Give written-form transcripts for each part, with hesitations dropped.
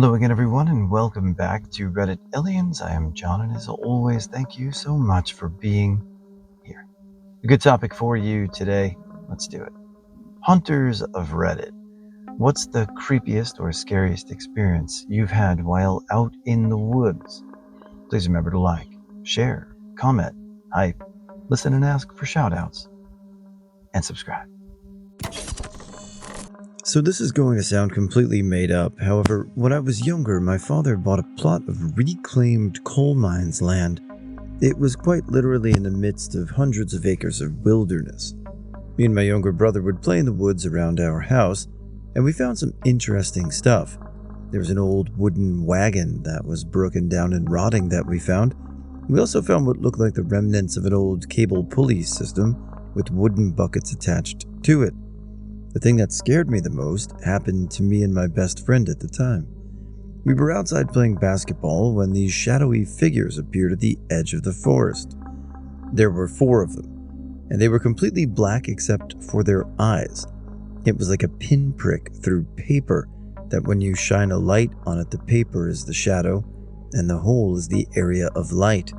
Hello again, everyone, and welcome back to Reddit Aliens. I am John, and as always, thank you so much for being here. A good topic for you today. Let's do it. Hunters of Reddit. What's the creepiest or scariest experience you've had while out in the woods? Please remember to like, share, comment, hype, listen and ask for shoutouts, and subscribe. So this is going to sound completely made up. However, when I was younger, my father bought a plot of reclaimed coal mines land. It was quite literally in the midst of hundreds of acres of wilderness. Me and my younger brother would play in the woods around our house, and we found some interesting stuff. There was an old wooden wagon that was broken down and rotting that we found. We also found what looked like the remnants of an old cable pulley system with wooden buckets attached to it. The thing that scared me the most happened to me and my best friend at the time. We were outside playing basketball when these shadowy figures appeared at the edge of the forest. There were 4 of them, and they were completely black except for their eyes. It was like a pinprick through paper that when you shine a light on it, the paper is the shadow, and the hole is the area of light.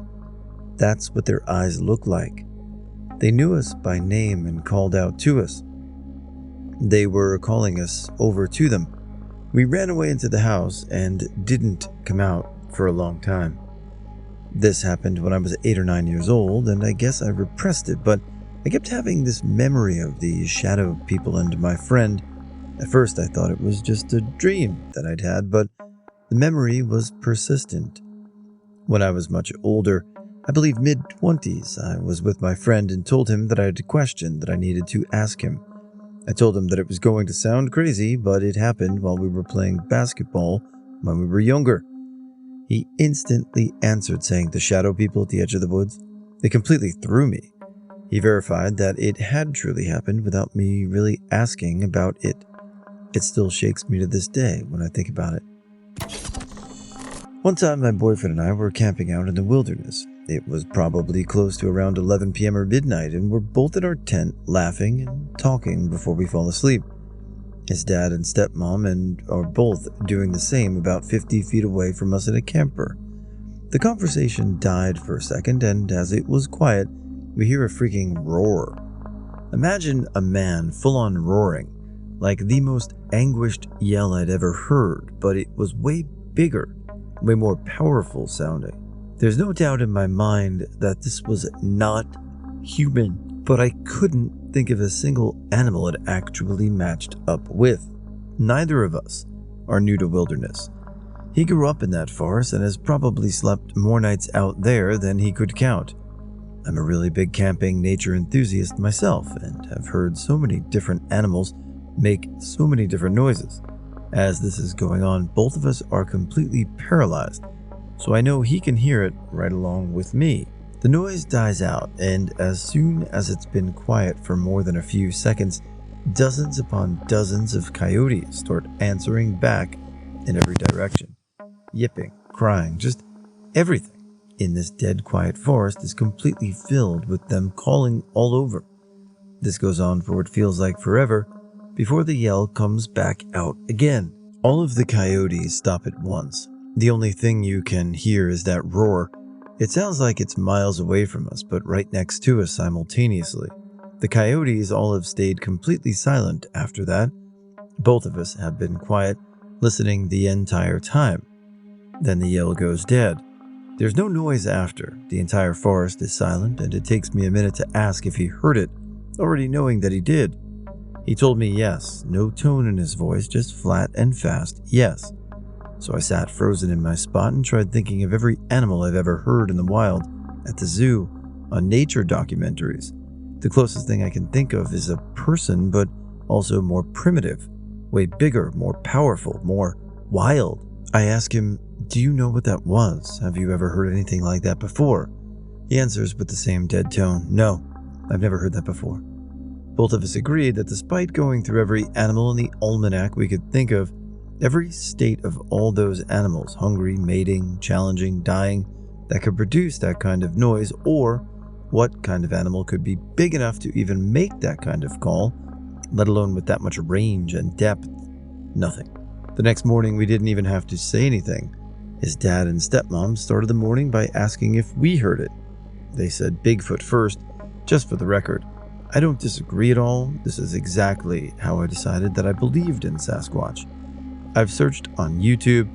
That's what their eyes looked like. They knew us by name and called out to us. They were calling us over to them. We ran away into the house and didn't come out for a long time. This happened when I was 8 or 9 years old, and I guess I repressed it, but I kept having this memory of these shadow people and my friend. At first I thought it was just a dream that I'd had, but the memory was persistent. When I was much older, I believe mid-20s, I was with my friend and told him that I had a question that I needed to ask him. I told him that it was going to sound crazy, but it happened while we were playing basketball when we were younger. He instantly answered, saying the shadow people at the edge of the woods. They completely threw me. He verified that it had truly happened without me really asking about it. It still shakes me to this day when I think about it. One time my boyfriend and I were camping out in the wilderness. It was probably close to around 11 p.m. or midnight, and we're both in our tent laughing and talking before we fall asleep. His dad and stepmom are both doing the same about 50 feet away from us in a camper. The conversation died for a second, and as it was quiet, we hear a freaking roar. Imagine a man full-on roaring, like the most anguished yell I'd ever heard, but it was way bigger, way more powerful sounding. There's no doubt in my mind that this was not human, but I couldn't think of a single animal it actually matched up with. Neither of us are new to wilderness. He grew up in that forest and has probably slept more nights out there than he could count. I'm a really big camping nature enthusiast myself and have heard so many different animals make so many different noises. As this is going on, both of us are completely paralyzed, so I know he can hear it right along with me. The noise dies out, and as soon as it's been quiet for more than a few seconds, dozens upon dozens of coyotes start answering back in every direction. Yipping, crying, just everything in this dead quiet forest is completely filled with them calling all over. This goes on for what feels like forever before the yell comes back out again. All of the coyotes stop at once. The only thing you can hear is that roar. It sounds like it's miles away from us, but right next to us simultaneously. The coyotes all have stayed completely silent after that. Both of us have been quiet, listening the entire time. Then the yell goes dead. There's no noise after. The entire forest is silent, and it takes me a minute to ask if he heard it, already knowing that he did. He told me yes, no tone in his voice, just flat and fast yes. So I sat frozen in my spot and tried thinking of every animal I've ever heard in the wild, at the zoo, on nature documentaries. The closest thing I can think of is a person, but also more primitive, way bigger, more powerful, more wild. I ask him, "Do you know what that was? Have you ever heard anything like that before?" He answers with the same dead tone, "No, I've never heard that before." Both of us agreed that despite going through every animal in the almanac we could think of, every state of all those animals, hungry, mating, challenging, dying, that could produce that kind of noise, or what kind of animal could be big enough to even make that kind of call, let alone with that much range and depth? Nothing. The next morning, we didn't even have to say anything. His dad and stepmom started the morning by asking if we heard it. They said Bigfoot first, just for the record. I don't disagree at all. This is exactly how I decided that I believed in Sasquatch. I've searched on YouTube,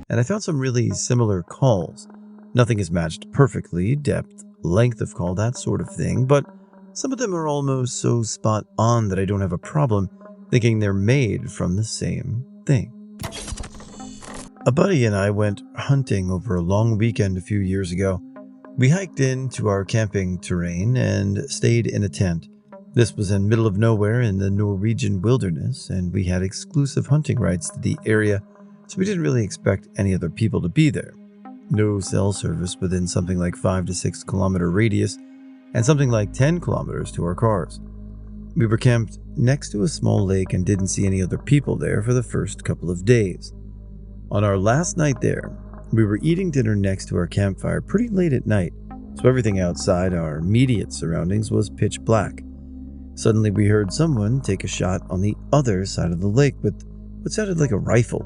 and I found some really similar calls. Nothing is matched perfectly, depth, length of call, that sort of thing, but some of them are almost so spot on that I don't have a problem thinking they're made from the same thing. A buddy and I went hunting over a long weekend a few years ago. We hiked into our camping terrain and stayed in a tent. This was in middle of nowhere in the Norwegian wilderness, and we had exclusive hunting rights to the area, so we didn't really expect any other people to be there. No cell service within something like 5 to 6 kilometer radius, and something like 10 kilometers to our cars. We were camped next to a small lake and didn't see any other people there for the first couple of days. On our last night there, we were eating dinner next to our campfire pretty late at night, so everything outside our immediate surroundings was pitch black. Suddenly we heard someone take a shot on the other side of the lake with what sounded like a rifle.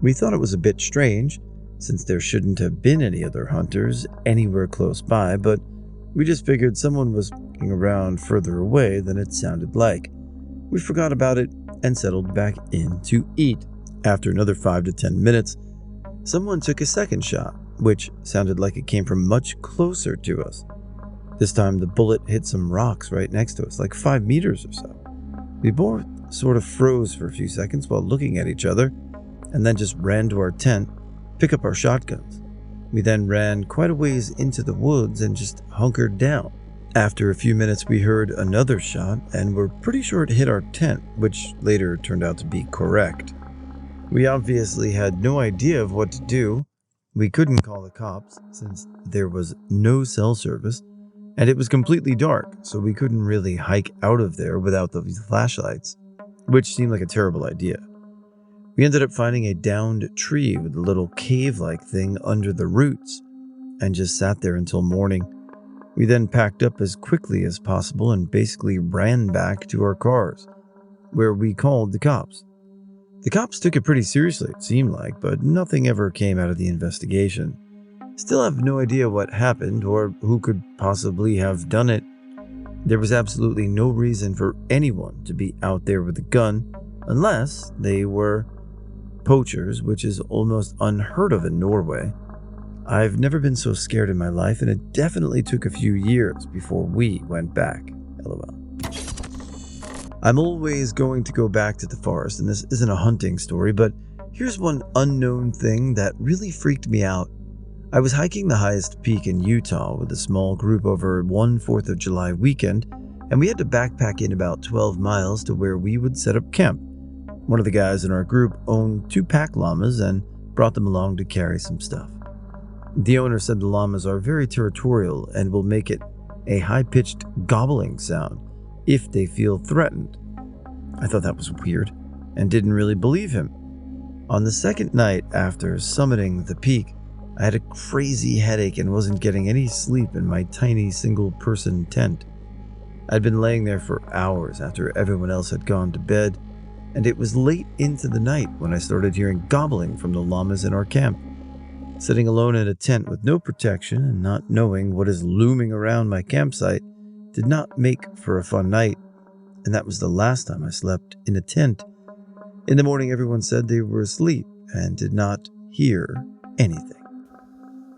We thought it was a bit strange, since there shouldn't have been any other hunters anywhere close by, but we just figured someone was looking around further away than it sounded like. We forgot about it and settled back in to eat. After another 5 to 10 minutes, someone took a second shot, which sounded like it came from much closer to us. This time the bullet hit some rocks right next to us, like 5 meters or so. We both sort of froze for a few seconds while looking at each other, and then just ran to our tent, pick up our shotguns. We then ran quite a ways into the woods and just hunkered down. After a few minutes we heard another shot and were pretty sure it hit our tent, which later turned out to be correct. We obviously had no idea of what to do. We couldn't call the cops since there was no cell service, and it was completely dark, so we couldn't really hike out of there without the flashlights, which seemed like a terrible idea. We ended up finding a downed tree with a little cave-like thing under the roots, and just sat there until morning. We then packed up as quickly as possible and basically ran back to our cars, where we called the cops. The cops took it pretty seriously, it seemed like, but nothing ever came out of the investigation. Still have no idea what happened or who could possibly have done it. There was absolutely no reason for anyone to be out there with a gun, unless they were poachers, which is almost unheard of in Norway. I've never been so scared in my life, and it definitely took a few years before we went back. LOL. I'm always going to go back to the forest, and this isn't a hunting story, but here's one unknown thing that really freaked me out. I was hiking the highest peak in Utah with a small group over one 4th of July weekend, and we had to backpack in about 12 miles to where we would set up camp. One of the guys in our group owned 2 pack llamas and brought them along to carry some stuff. The owner said the llamas are very territorial and will make it a high-pitched gobbling sound if they feel threatened. I thought that was weird and didn't really believe him. On the second night after summiting the peak, I had a crazy headache and wasn't getting any sleep in my tiny single-person tent. I'd been laying there for hours after everyone else had gone to bed, and it was late into the night when I started hearing gobbling from the llamas in our camp. Sitting alone in a tent with no protection and not knowing what is looming around my campsite did not make for a fun night, and that was the last time I slept in a tent. In the morning, everyone said they were asleep and did not hear anything.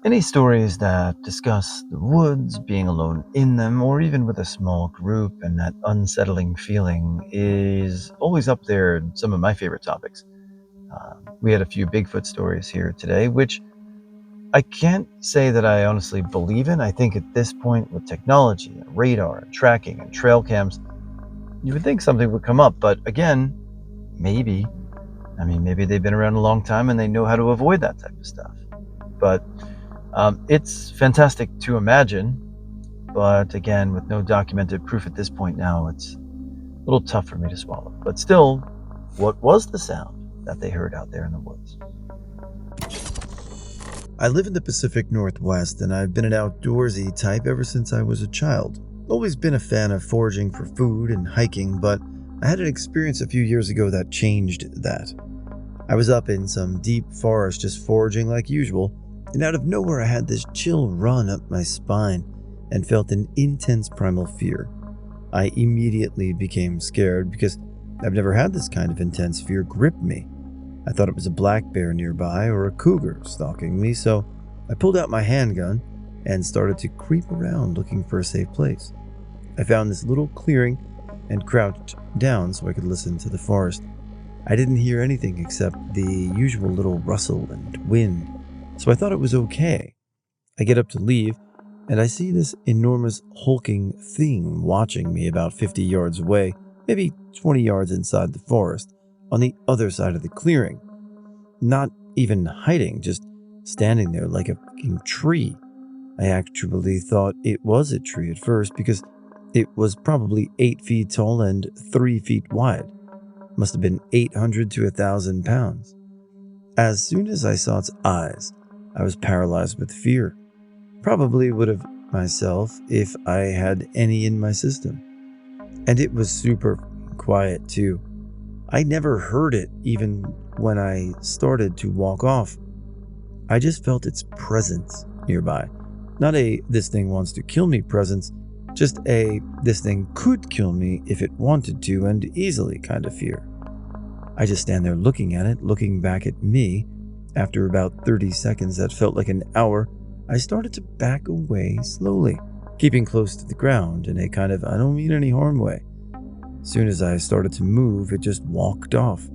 Any stories that discuss the woods, being alone in them, or even with a small group and that unsettling feeling is always up there in some of my favorite topics. We had a few Bigfoot stories here today, which I can't say that I honestly believe in. I think at this point with technology, and radar, and tracking, and trail cams, you would think something would come up, but again, maybe. Maybe they've been around a long time and they know how to avoid that type of stuff. But it's fantastic to imagine, but again, with no documented proof at this point now, it's a little tough for me to swallow. But still, what was the sound that they heard out there in the woods? I live in the Pacific Northwest, and I've been an outdoorsy type ever since I was a child. Always been a fan of foraging for food and hiking, but I had an experience a few years ago that changed that. I was up in some deep forest just foraging like usual, and out of nowhere I had this chill run up my spine and felt an intense primal fear. I immediately became scared because I've never had this kind of intense fear grip me. I thought it was a black bear nearby or a cougar stalking me, so I pulled out my handgun and started to creep around looking for a safe place. I found this little clearing and crouched down so I could listen to the forest. I didn't hear anything except the usual little rustle and wind, so I thought it was okay. I get up to leave, and I see this enormous hulking thing watching me about 50 yards away, maybe 20 yards inside the forest, on the other side of the clearing. Not even hiding, just standing there like a fucking tree. I actually thought it was a tree at first because it was probably 8 feet tall and 3 feet wide. Must have been 800 to 1,000 pounds. As soon as I saw its eyes, I was paralyzed with fear. Probably would have myself if I had any in my system. And it was super quiet too. I never heard it even when I started to walk off. I just felt its presence nearby. Not a "this thing wants to kill me" presence, just a "this thing could kill me if it wanted to and easily" kind of fear. I just stand there looking at it, looking back at me. After about 30 seconds that felt like an hour, I started to back away slowly, keeping close to the ground in a kind of "I don't mean any harm" way. Soon as I started to move, it just walked off.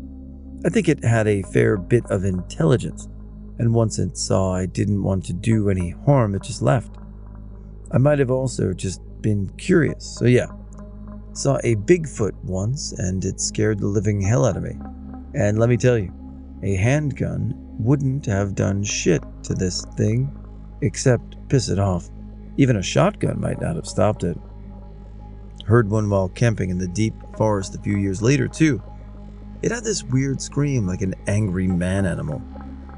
I think it had a fair bit of intelligence, and once it saw I didn't want to do any harm, it just left. I might have also just been curious, so yeah. Saw a Bigfoot once, and it scared the living hell out of me. And let me tell you, a handgun wouldn't have done shit to this thing, except piss it off. Even a shotgun might not have stopped it. Heard one while camping in the deep forest a few years later too. It had this weird scream like an angry man animal.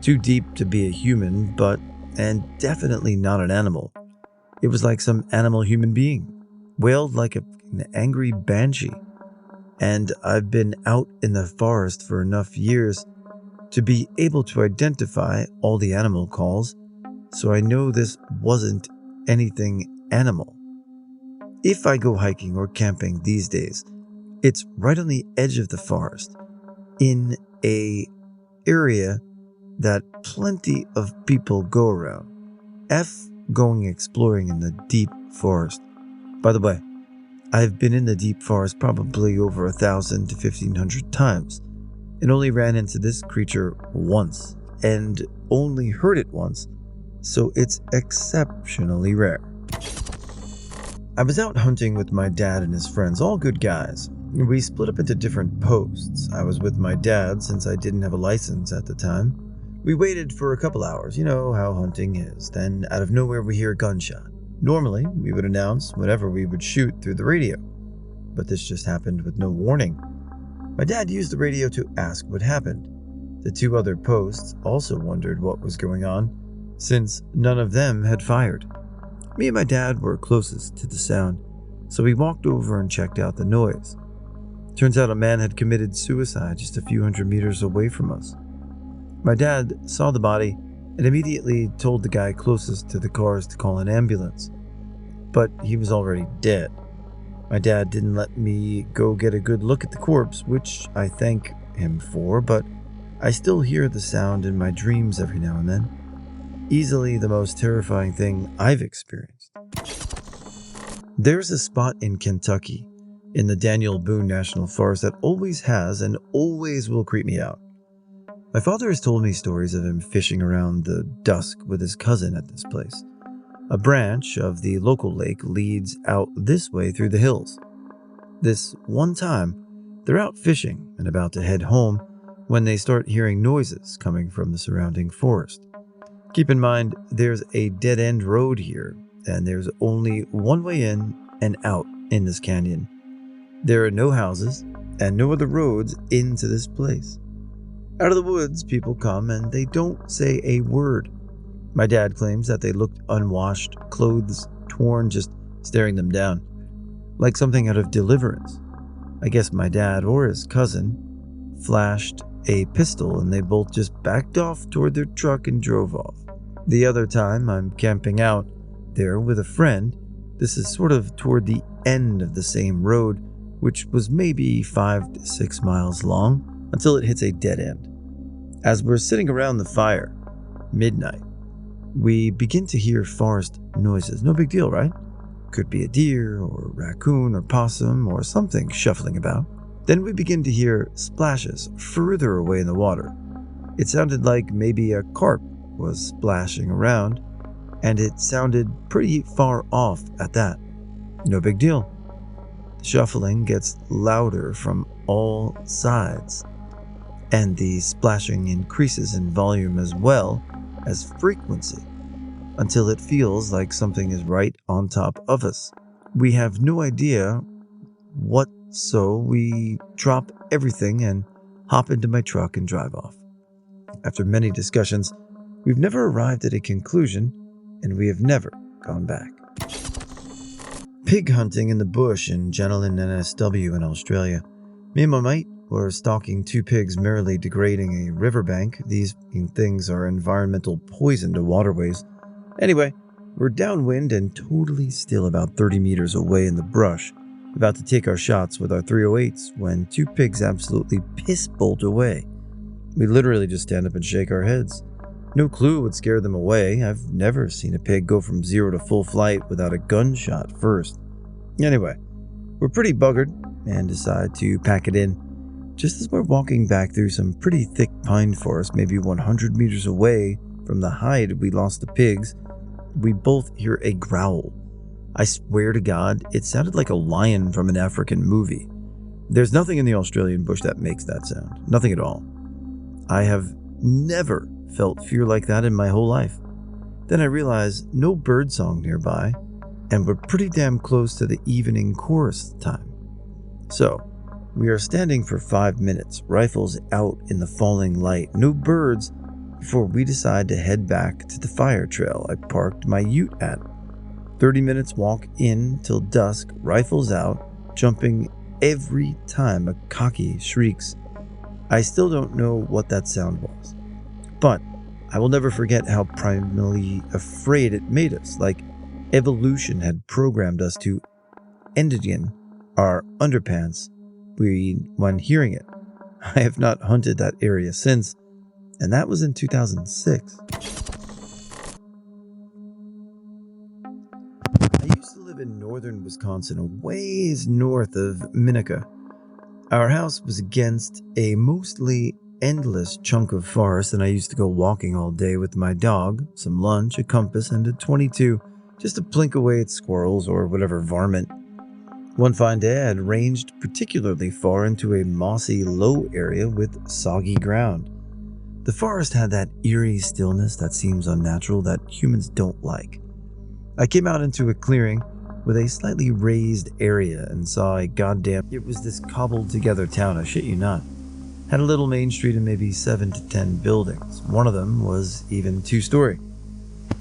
Too deep to be a human, and definitely not an animal. It was like some animal human being. Wailed like an angry banshee. And I've been out in the forest for enough years to be able to identify all the animal calls, so I know this wasn't anything animal. If I go hiking or camping these days, it's right on the edge of the forest, in a area that plenty of people go around. F going exploring in the deep forest. By the way, I've been in the deep forest probably over 1,000 to 1,500 times, and only ran into this creature once, and only heard it once, so it's exceptionally rare. I was out hunting with my dad and his friends, all good guys. We split up into different posts. I was with my dad since I didn't have a license at the time. We waited for a couple hours, you know how hunting is. Then out of nowhere we hear a gunshot. Normally, we would announce whenever we would shoot through the radio, but this just happened with no warning. My dad used the radio to ask what happened. The two other posts also wondered what was going on, since none of them had fired. Me and my dad were closest to the sound, so we walked over and checked out the noise. Turns out a man had committed suicide just a few hundred meters away from us. My dad saw the body and immediately told the guy closest to the cars to call an ambulance, but he was already dead. My dad didn't let me go get a good look at the corpse, which I thank him for, but I still hear the sound in my dreams every now and then. Easily the most terrifying thing I've experienced. There's a spot in Kentucky, in the Daniel Boone National Forest, that always has and always will creep me out. My father has told me stories of him fishing around the dusk with his cousin at this place. A branch of the local lake leads out this way through the hills. This one time, they're out fishing and about to head home when they start hearing noises coming from the surrounding forest. Keep in mind, there's a dead-end road here, and there's only one way in and out in this canyon. There are no houses and no other roads into this place. Out of the woods, people come and they don't say a word. My dad claims that they looked unwashed, clothes torn, just staring them down, like something out of Deliverance. I guess my dad or his cousin flashed a pistol and they both just backed off toward their truck and drove off. The other time, I'm camping out there with a friend. This is sort of toward the end of the same road, which was maybe 5 to 6 miles long, until it hits a dead end. As we're sitting around the fire, midnight, we begin to hear forest noises. No big deal, right? Could be a deer or a raccoon or possum or something shuffling about. Then we begin to hear splashes further away in the water. It sounded like maybe a carp was splashing around, and it sounded pretty far off at that. No big deal. The shuffling gets louder from all sides, and the splashing increases in volume as well as frequency, until it feels like something is right on top of us. We have no idea what, so we drop everything and hop into my truck and drive off. After many discussions, we've never arrived at a conclusion, and we have never gone back. Pig hunting in the bush in Gentleton NSW in Australia. Me and my mate were stalking 2 pigs merrily degrading a riverbank. These things are environmental poison to waterways. Anyway, we're downwind and totally still about 30 meters away in the brush, about to take our shots with our 308s when 2 pigs absolutely piss-bolt away. We literally just stand up and shake our heads. No clue what scared them away. I've never seen a pig go from 0 to full flight without a gunshot first. Anyway, we're pretty buggered and decide to pack it in. Just as we're walking back through some pretty thick pine forest, maybe 100 meters away from the hide we lost the pigs, we both hear a growl. I swear to God, it sounded like a lion from an African movie. There's nothing in the Australian bush that makes that sound. Nothing at all. I have never felt fear like that in my whole life. Then I realize no birdsong nearby, and we're pretty damn close to the evening chorus time. So, we are standing for 5 minutes, rifles out in the falling light, no birds, before we decide to head back to the fire trail I parked my ute at. 30 minutes walk in till dusk, rifles out, jumping every time a cocky shrieks. I still don't know what that sound was, but I will never forget how primally afraid it made us, like evolution had programmed us to endigen our underpants when hearing it. I have not hunted that area since, and that was in 2006. I used to live in northern Wisconsin, a ways north of Minnetonka. Our house was against a mostly endless chunk of forest, and I used to go walking all day with my dog, some lunch, a compass, and a .22, just to plink away at squirrels or whatever varmint. One fine day I had ranged particularly far into a mossy, low area with soggy ground. The forest had that eerie stillness that seems unnatural that humans don't like. I came out into a clearing with a slightly raised area and saw it was this cobbled together town, I shit you not. Had a little main street and maybe 7 to 10 buildings. One of them was even 2-story.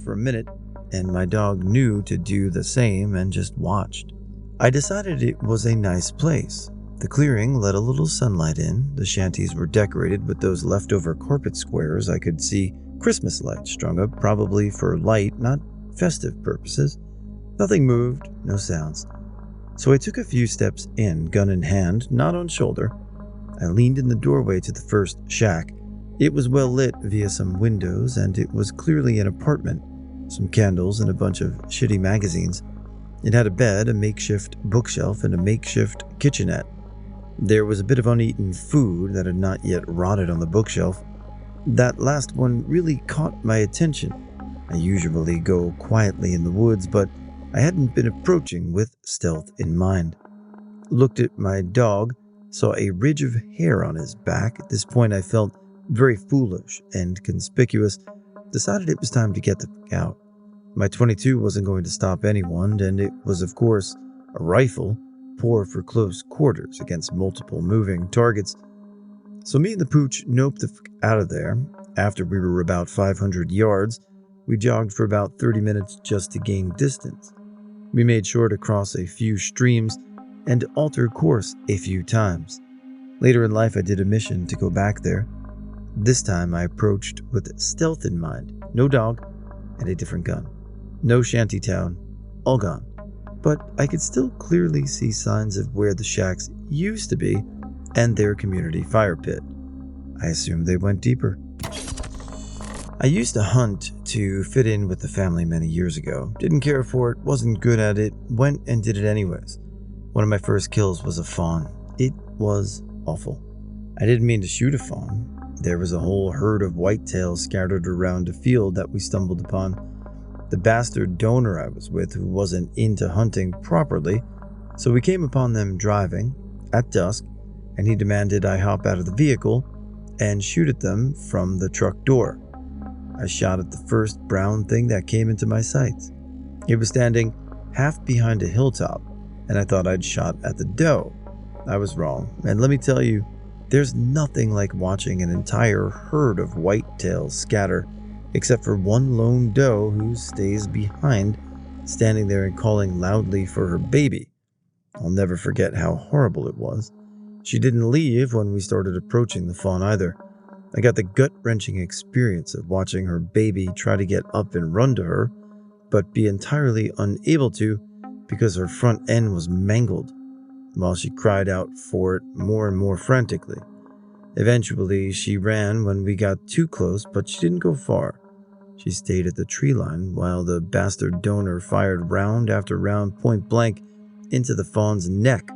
For a minute, and my dog knew to do the same and just watched. I decided it was a nice place. The clearing let a little sunlight in. The shanties were decorated with those leftover carpet squares. I could see Christmas lights strung up, probably for light, not festive purposes. Nothing moved, no sounds. So I took a few steps in, gun in hand, not on shoulder. I leaned in the doorway to the first shack. It was well lit via some windows, and it was clearly an apartment. Some candles and a bunch of shitty magazines. It had a bed, a makeshift bookshelf, and a makeshift kitchenette. There was a bit of uneaten food that had not yet rotted on the bookshelf. That last one really caught my attention. I usually go quietly in the woods, but I hadn't been approaching with stealth in mind. Looked at my dog, saw a ridge of hair on his back. At this point I felt very foolish and conspicuous. Decided it was time to get the fuck out. My .22 wasn't going to stop anyone, and it was of course a rifle, poor for close quarters against multiple moving targets. So me and the pooch noped the fuck out of there. After we were about 500 yards, we jogged for about 30 minutes just to gain distance. We made sure to cross a few streams and alter course a few times. Later in life, I did a mission to go back there. This time, I approached with stealth in mind. No dog and a different gun. No shanty town, all gone. But I could still clearly see signs of where the shacks used to be and their community fire pit. I assumed they went deeper. I used to hunt to fit in with the family many years ago. Didn't care for it, wasn't good at it, went and did it anyways. One of my first kills was a fawn. It was awful. I didn't mean to shoot a fawn. There was a whole herd of whitetails scattered around a field that we stumbled upon. The bastard donor I was with who wasn't into hunting properly, so we came upon them driving at dusk, and he demanded I hop out of the vehicle and shoot at them from the truck door. I shot at the first brown thing that came into my sights. It was standing half behind a hilltop, and I thought I'd shot at the doe. I was wrong, and let me tell you, there's nothing like watching an entire herd of whitetails scatter, except for one lone doe who stays behind, standing there and calling loudly for her baby. I'll never forget how horrible it was. She didn't leave when we started approaching the fawn either. I got the gut-wrenching experience of watching her baby try to get up and run to her, but be entirely unable to because her front end was mangled, while she cried out for it more and more frantically. Eventually, she ran when we got too close, but she didn't go far. She stayed at the tree line while the bastard donor fired round after round point blank into the fawn's neck,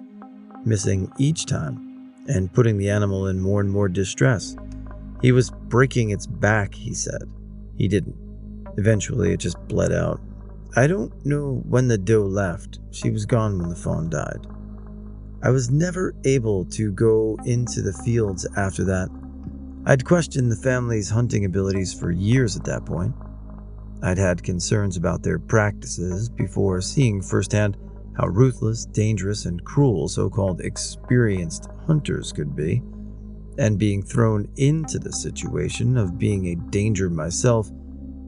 missing each time and putting the animal in more and more distress. He was breaking its back, he said. He didn't. Eventually, it just bled out. I don't know when the doe left. She was gone when the fawn died. I was never able to go into the fields after that. I'd questioned the family's hunting abilities for years at that point. I'd had concerns about their practices before seeing firsthand how ruthless, dangerous, and cruel so-called experienced hunters could be, and being thrown into the situation of being a danger myself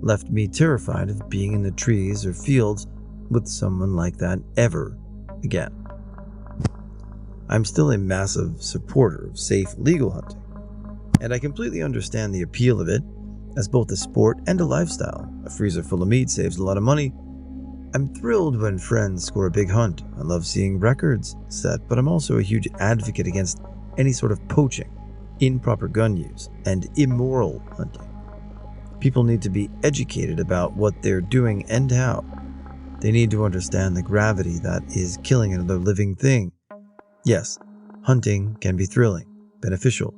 left me terrified of being in the trees or fields with someone like that ever again. I'm still a massive supporter of safe, legal hunting, and I completely understand the appeal of it as both a sport and a lifestyle. A freezer full of meat saves a lot of money. I'm thrilled when friends score a big hunt. I love seeing records set, but I'm also a huge advocate against any sort of poaching, improper gun use, and immoral hunting. People need to be educated about what they're doing and how. They need to understand the gravity that is killing another living thing. Yes, hunting can be thrilling, beneficial,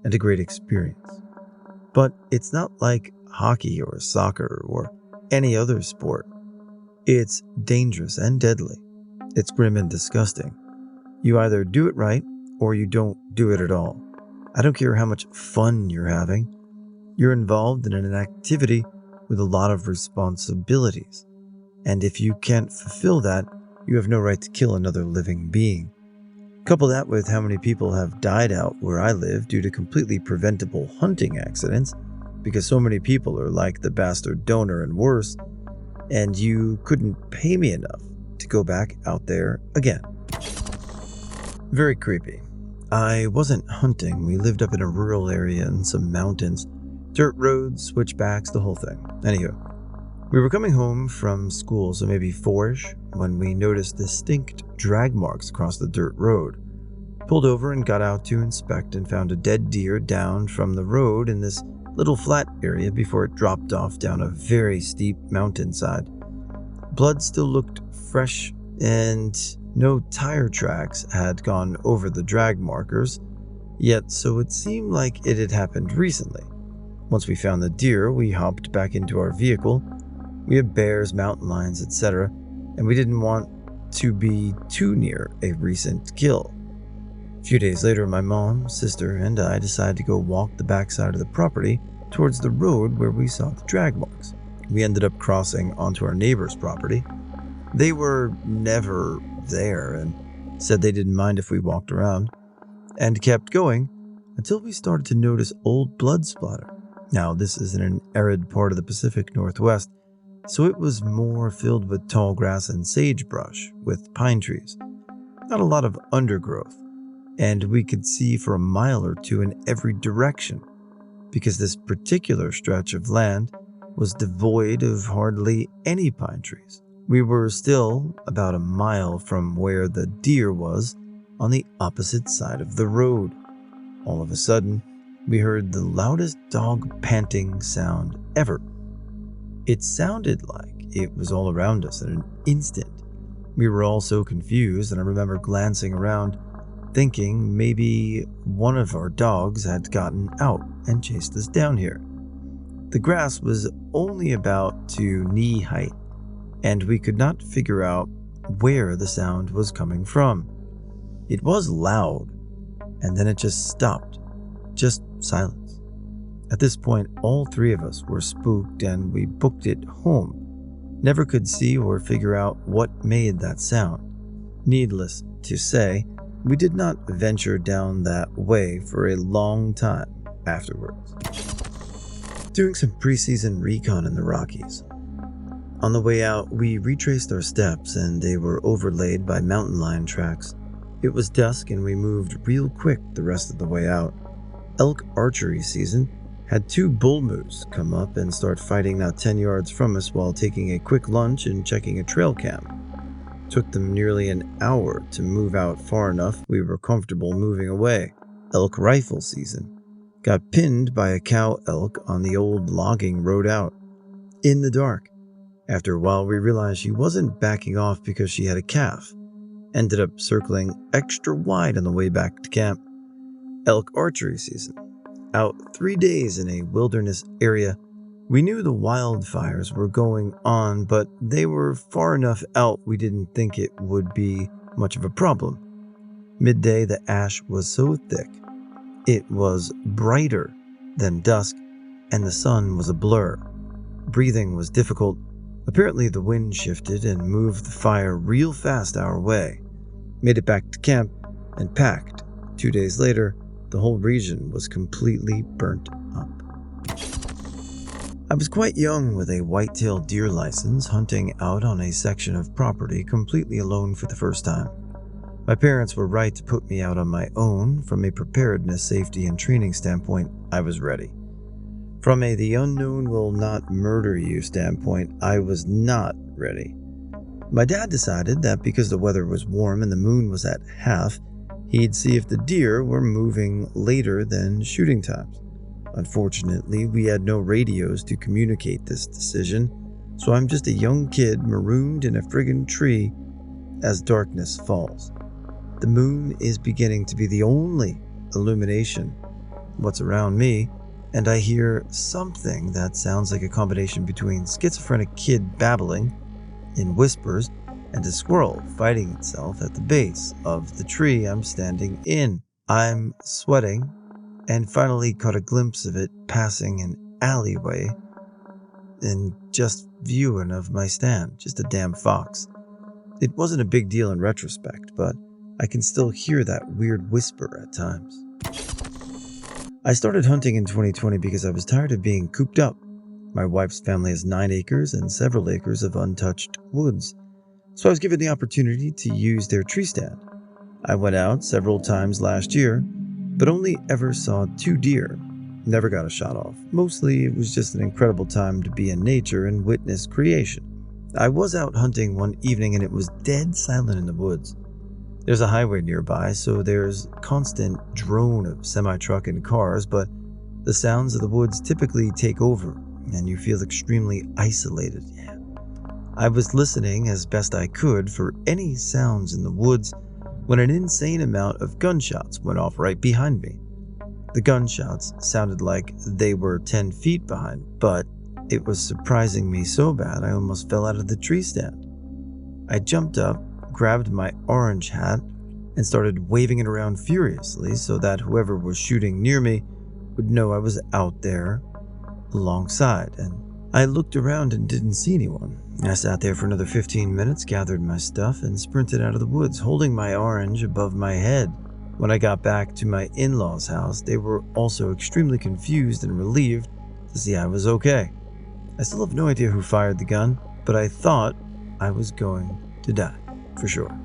and a great experience. But it's not like hockey or soccer or any other sport. It's dangerous and deadly. It's grim and disgusting. You either do it right or you don't do it at all. I don't care how much fun you're having. You're involved in an activity with a lot of responsibilities. And if you can't fulfill that, you have no right to kill another living being. Couple that with how many people have died out where I live due to completely preventable hunting accidents, because so many people are like the bastard donor and worse, and you couldn't pay me enough to go back out there again. Very creepy. I wasn't hunting. We lived up in a rural area in some mountains. Dirt roads, switchbacks, the whole thing. Anywho, we were coming home from school, so maybe 4-ish, when we noticed distinct drag marks across the dirt road. Pulled over and got out to inspect and found a dead deer down from the road in this little flat area before it dropped off down a very steep mountainside. Blood still looked fresh and no tire tracks had gone over the drag markers yet, so it seemed like it had happened recently. Once we found the deer, we hopped back into our vehicle. We have bears, mountain lions, etc., and we didn't want to be too near a recent kill. A few days later, my mom, sister, and I decided to go walk the backside of the property towards the road where we saw the drag marks. We ended up crossing onto our neighbor's property. They were never there and said they didn't mind if we walked around, and kept going until we started to notice old blood splatter. Now, this is in an arid part of the Pacific Northwest, so it was more filled with tall grass and sagebrush with pine trees. Not a lot of undergrowth. and we could see for a mile or two in every direction, because this particular stretch of land was devoid of hardly any pine trees. We were still about a mile from where the deer was on the opposite side of the road. All of a sudden, we heard the loudest dog panting sound ever. It sounded like it was all around us in an instant. We were all so confused, and I remember glancing around, thinking maybe one of our dogs had gotten out and chased us down here. The grass was only about to knee height, and we could not figure out where the sound was coming from. It was loud, and then it just stopped. Just silence. At this point, all three of us were spooked and we booked it home. Never could see or figure out what made that sound. Needless to say, we did not venture down that way for a long time afterwards. Doing some preseason recon in the Rockies. On the way out, we retraced our steps and they were overlaid by mountain lion tracks. It was dusk and we moved real quick the rest of the way out. Elk archery season had two bull moose come up and start fighting not 10 yards from us while taking a quick lunch and checking a trail cam. Took them nearly an hour to move out far enough we were comfortable moving away. Elk rifle season. Got pinned by a cow elk on the old logging road out. In the dark. After a while we realized she wasn't backing off because she had a calf. Ended up circling extra wide on the way back to camp. Elk archery season. Out 3 days in a wilderness area. We knew the wildfires were going on, but they were far enough out we didn't think it would be much of a problem. Midday, the ash was so thick. It was brighter than dusk, and the sun was a blur. Breathing was difficult. Apparently the wind shifted and moved the fire real fast our way. Made it back to camp and packed. 2 days later, the whole region was completely burnt up. I was quite young with a white-tailed deer license, hunting out on a section of property completely alone for the first time. My parents were right to put me out on my own. From a preparedness, safety, and training standpoint, I was ready. From a the unknown will not murder you standpoint, I was not ready. My dad decided that because the weather was warm and the moon was at half, he'd see if the deer were moving later than shooting times. Unfortunately, we had no radios to communicate this decision, so I'm just a young kid marooned in a friggin' tree as darkness falls. The moon is beginning to be the only illumination what's around me, and I hear something that sounds like a combination between schizophrenic kid babbling in whispers and a squirrel fighting itself at the base of the tree I'm standing in. I'm sweating and finally caught a glimpse of it passing an alleyway and just viewing of my stand, just a damn fox. It wasn't a big deal in retrospect, but I can still hear that weird whisper at times. I started hunting in 2020 because I was tired of being cooped up. My wife's family has 9 acres and several acres of untouched woods, so I was given the opportunity to use their tree stand. I went out several times last year, but only ever saw 2 deer. Never got a shot off. Mostly it was just an incredible time to be in nature and witness creation. I was out hunting one evening and it was dead silent in the woods. There's a highway nearby, so there's constant drone of semi-truck and cars, but the sounds of the woods typically take over and you feel extremely isolated. I was listening as best I could for any sounds in the woods when an insane amount of gunshots went off right behind me. The gunshots sounded like they were 10 feet behind, but it was surprising me so bad I almost fell out of the tree stand. I jumped up, grabbed my orange hat, and started waving it around furiously so that whoever was shooting near me would know I was out there alongside, and I looked around and didn't see anyone. I sat there for another 15 minutes, gathered my stuff, and sprinted out of the woods, holding my orange above my head. When I got back to my in-laws' house, they were also extremely confused and relieved to see I was okay. I still have no idea who fired the gun, but I thought I was going to die, for sure.